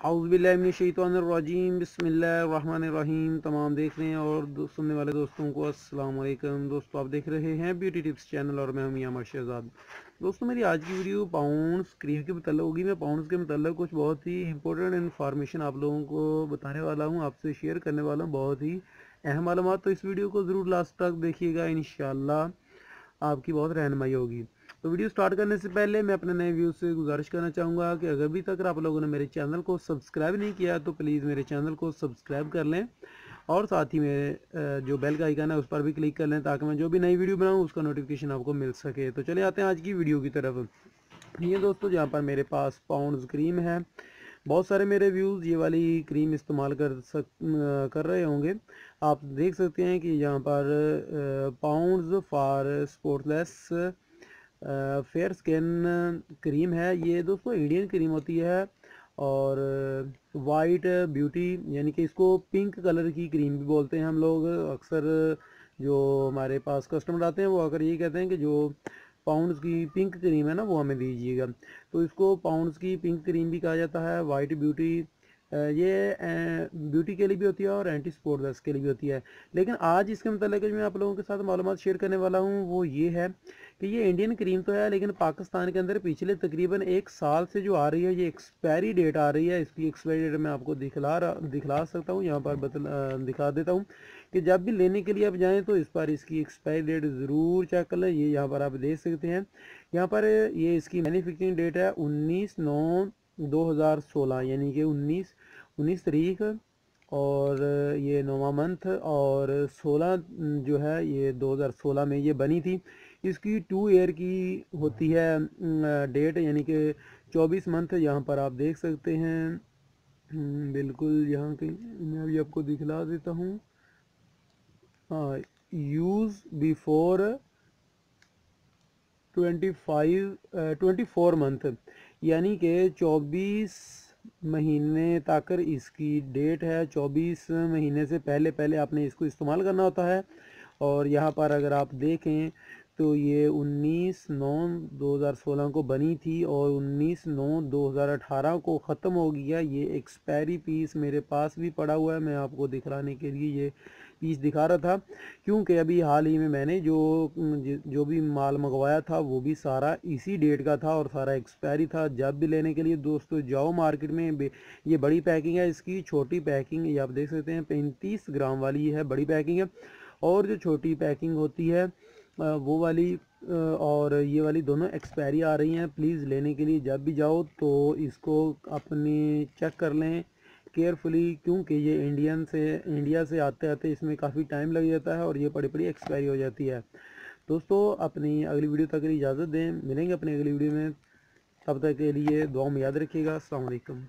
औज़ुबिल्लाहिमिनश्शैतानिर्रजीम बिस्मिल्लाहिर्रहमानिर्रहीम। तमाम देखने और सुनने वाले दोस्तों को अस्सलाम वालेकुम। दोस्तों आप देख रहे हैं ब्यूटी टिप्स चैनल और मैं हूं मियां शहजाद। दोस्तों मेरी आज की वीडियो पाउंड्स क्रीम के मतलब होगी। मैं पाउंड्स के मतलब कुछ बहुत ही इंपॉर्टेंट इन्फॉर्मेशन आप लोगों को बताने वाला हूँ, आपसे शेयर करने वाला हूँ, बहुत ही अहम मालूमात। तो इस वीडियो को ज़रूर लास्ट तक देखिएगा, इंशाल्लाह आपकी बहुत रहनुमाई होगी। तो वीडियो स्टार्ट करने से पहले मैं अपने नए व्यूज़ से गुजारिश करना चाहूँगा कि अगर अभी तक आप लोगों ने मेरे चैनल को सब्सक्राइब नहीं किया तो प्लीज़ मेरे चैनल को सब्सक्राइब कर लें और साथ ही मेरे जो बेल का आइकन है उस पर भी क्लिक कर लें ताकि मैं जो भी नई वीडियो बनाऊँ उसका नोटिफिकेशन आपको मिल सके। तो चले आते हैं आज की वीडियो की तरफ। ये दोस्तों जहाँ पर मेरे पास पाउंड्स क्रीम है, बहुत सारे मेरे व्यूज़ ये वाली क्रीम इस्तेमाल कर रहे होंगे। आप देख सकते हैं कि यहाँ पर pounds for spotless fair skin cream है। ये दोस्तों इंडियन क्रीम होती है और वाइट ब्यूटी यानी कि इसको पिंक कलर की क्रीम भी बोलते हैं हम लोग। अक्सर जो हमारे पास कस्टमर आते हैं वो अगर ये कहते हैं कि जो पाउंड्स की पिंक क्रीम है ना वो हमें दीजिएगा, तो इसको पाउंड्स की पिंक क्रीम भी कहा जाता है। वाइट ब्यूटी ये ब्यूटी के लिए भी होती है और एंटी स्पॉटलेस के लिए भी होती है। लेकिन आज इसके मतलब मैं आप लोगों के साथ मालूमात शेयर करने वाला हूँ वो ये है कि ये इंडियन क्रीम तो है, लेकिन पाकिस्तान के अंदर पिछले तकरीबन 1 साल से जो आ रही है ये एक्सपायरी डेट आ रही है। इसकी एक्सपायरी डेट मैं आपको दिखला सकता हूँ, यहाँ पर दिखा देता हूँ कि जब भी लेने के लिए आप जाएँ तो इस पर इसकी एक्सपायरी डेट ज़रूर चेक कर लें। ये यहाँ पर आप देख सकते हैं, यहाँ पर ये इसकी मैन्युफैक्चरिंग डेट है 19/9/2016 यानी कि 19 तारीख, और ये 9वां मंथ, और 16 जो है ये 2016 में ये बनी थी। इसकी 2 ईयर की होती है डेट यानी कि 24 मंथ। यहाँ पर आप देख सकते हैं बिल्कुल, यहाँ की मैं अभी आपको दिखला देता हूँ। हाँ, यूज़ बिफोर 24 मंथ यानी कि 24 महीने तक इसकी डेट है। 24 महीने से पहले पहले आपने इसको इस्तेमाल करना होता है। और यहाँ पर अगर आप देखें तो ये 19/9/2016 को बनी थी और 19/9/2018 को ख़त्म हो गया। ये एक्सपायरी पीस मेरे पास भी पड़ा हुआ है, मैं आपको दिखलाने के लिए ये पीस दिखा रहा था, क्योंकि अभी हाल ही में मैंने जो भी माल मंगवाया था वो भी सारा इसी डेट का था और सारा एक्सपायरी था। जब भी लेने के लिए दोस्तों जाओ मार्केट में, ये बड़ी पैकिंग है, इसकी छोटी पैकिंग ये आप देख सकते हैं 35 ग्राम वाली है, बड़ी पैकिंग है। और जो छोटी पैकिंग होती है वो वाली और ये वाली दोनों एक्सपायरी आ रही हैं। प्लीज़ लेने के लिए जब भी जाओ तो इसको अपने चेक कर लें केयरफुली, क्योंकि ये इंडिया से आते आते इसमें काफ़ी टाइम लग जाता है और ये बड़ी बड़ी एक्सपायरी हो जाती है। दोस्तों अपनी अगली वीडियो तक के लिए इजाज़त दें, मिलेंगे अपनी अगली वीडियो में, तब तक के लिए दुआ में याद रखिएगा। अस्सलाम वालेकुम।